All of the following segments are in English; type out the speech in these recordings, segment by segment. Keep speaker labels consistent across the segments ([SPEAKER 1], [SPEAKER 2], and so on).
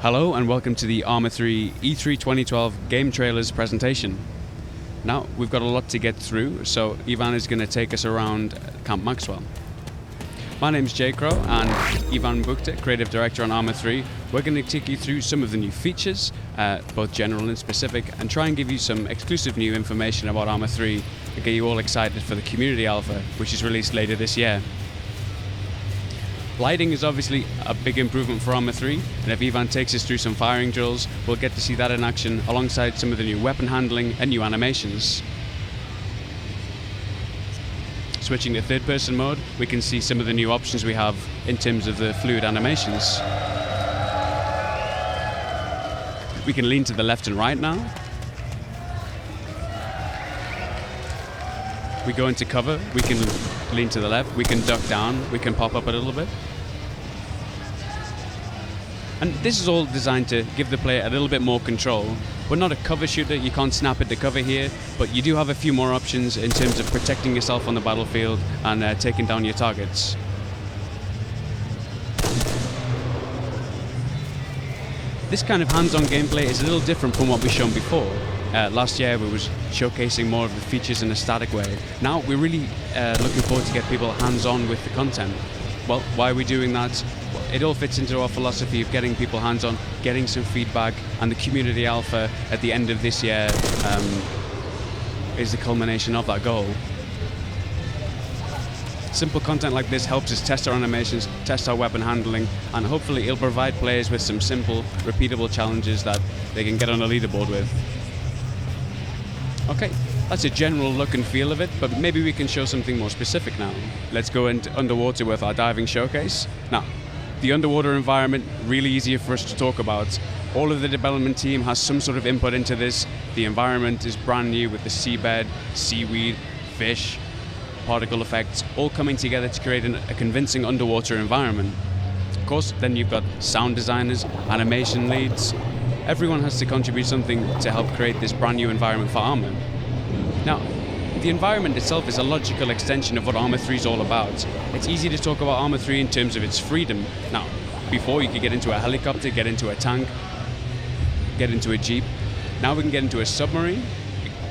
[SPEAKER 1] Hello and welcome to the Arma 3 E3 2012 Gametrailers presentation. Now, we've got a lot to get through, so Ivan is going to take us around Camp Maxwell. My name's Jay Crow, and Ivan Bukta, Creative Director on Arma 3. We're going to take you through some of the new features, both general and specific, and try and give you some exclusive new information about Arma 3 to get you all excited for the Community Alpha, which is released later this year. Lighting is obviously a big improvement for Arma 3, and if Ivan takes us through some firing drills, we'll get to see that in action alongside some of the new weapon handling and new animations. Switching to third-person mode, we can see some of the new options we have in terms of the fluid animations. We can lean to the left and right now. We go into cover, we can lean to the left, we can duck down, we can pop up a little bit. And this is all designed to give the player a little bit more control. We're not a cover shooter, you can't snap at the cover here, but you do have a few more options in terms of protecting yourself on the battlefield and taking down your targets. This kind of hands-on gameplay is a little different from what we've shown before. Last year we was showcasing more of the features in a static way. Now we're really looking forward to get people hands-on with the content. Well, why are we doing that? Well, it all fits into our philosophy of getting people hands-on, getting some feedback, and the Community Alpha at the end of this year is the culmination of that goal. Simple content like this helps us test our animations, test our weapon handling, and hopefully it'll provide players with some simple, repeatable challenges that they can get on a leaderboard with. Okay, that's a general look and feel of it, but maybe we can show something more specific now. Let's go into underwater with our diving showcase. Now, the underwater environment, really easier for us to talk about. All of the development team has some sort of input into this. The environment is brand new with the seabed, seaweed, fish, particle effects, all coming together to create a convincing underwater environment. Of course, then you've got sound designers, animation leads. Everyone has to contribute something to help create this brand new environment for Arma. Now, the environment itself is a logical extension of what Arma 3 is all about. It's easy to talk about Arma 3 in terms of its freedom. Now, before you could get into a helicopter, get into a tank, get into a jeep. Now we can get into a submarine,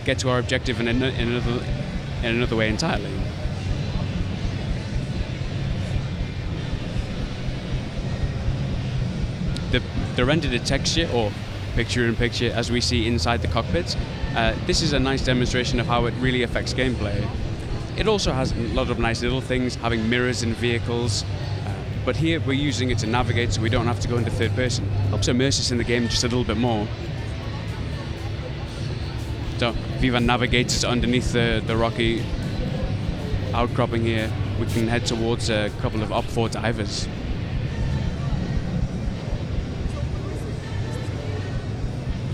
[SPEAKER 1] get to our objective in another way entirely. The rendered texture, or picture-in-picture, as we see inside the cockpit, this is a nice demonstration of how it really affects gameplay. It also has a lot of nice little things, having mirrors in vehicles, but here we're using it to navigate so we don't have to go into third person. Helps immerse us in the game just a little bit more. So if Ivan navigates us underneath the rocky outcropping here, we can head towards a couple of Op-4 divers.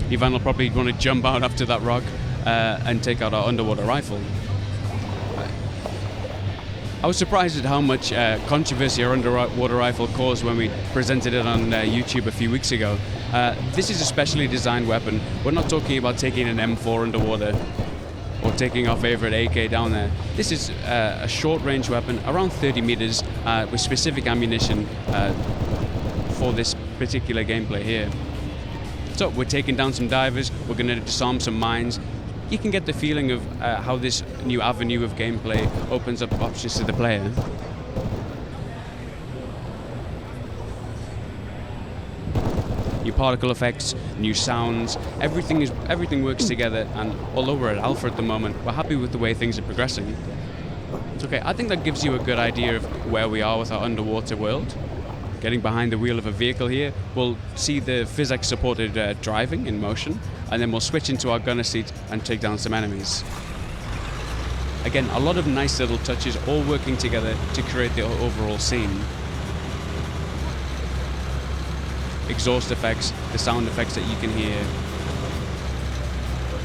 [SPEAKER 1] Ivan will probably want to jump out after that rock and take out our underwater rifle. I was surprised at how much controversy our underwater rifle caused when we presented it on YouTube a few weeks ago. This is a specially designed weapon. We're not talking about taking an M4 underwater or taking our favorite AK down there. This is a short-range weapon, around 30 meters, with specific ammunition for this particular gameplay here. So we're taking down some divers, we're going to disarm some mines. You can get the feeling of how this new avenue of gameplay opens up options to the player. New particle effects, new sounds, everything works together, and although we're at alpha at the moment, we're happy with the way things are progressing. Okay, I think that gives you a good idea of where we are with our underwater world. Getting behind the wheel of a vehicle here, we'll see the physics-supported driving in motion, and then we'll switch into our gunner seat and take down some enemies. Again, a lot of nice little touches all working together to create the overall scene. Exhaust effects, the sound effects that you can hear.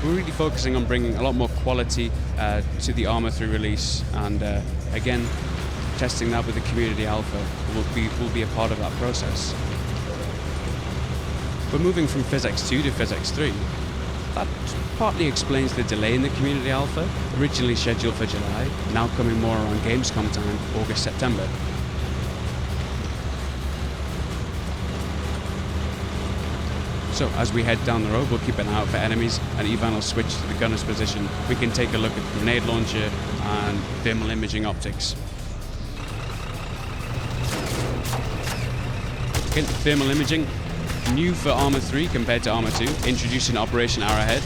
[SPEAKER 1] We're really focusing on bringing a lot more quality to the Arma 3 release, and again, testing that with the Community Alpha will be a part of that process. We're moving from Physics 2 to Physics 3. That partly explains the delay in the Community Alpha, originally scheduled for July, now coming more around Gamescom time, August, September. So as we head down the road, we'll keep an eye out for enemies, and Ivan will switch to the gunner's position. We can take a look at the grenade launcher and thermal imaging optics. Okay, thermal imaging, new for Arma 3 compared to Arma 2, introducing Operation Arrowhead,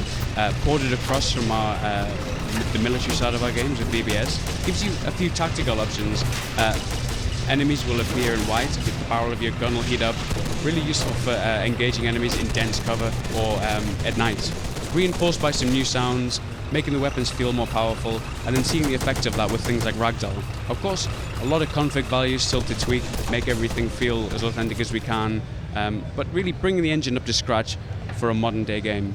[SPEAKER 1] ported across from the military side of our games with BBS. Gives you a few tactical options. Enemies will appear in white, the barrel of your gun will heat up. Really useful for engaging enemies in dense cover or at night. Reinforced by some new sounds, making the weapons feel more powerful, and then seeing the effect of that with things like Ragdoll. Of course, a lot of config values still to tweak, make everything feel as authentic as we can, but really bringing the engine up to scratch for a modern day game.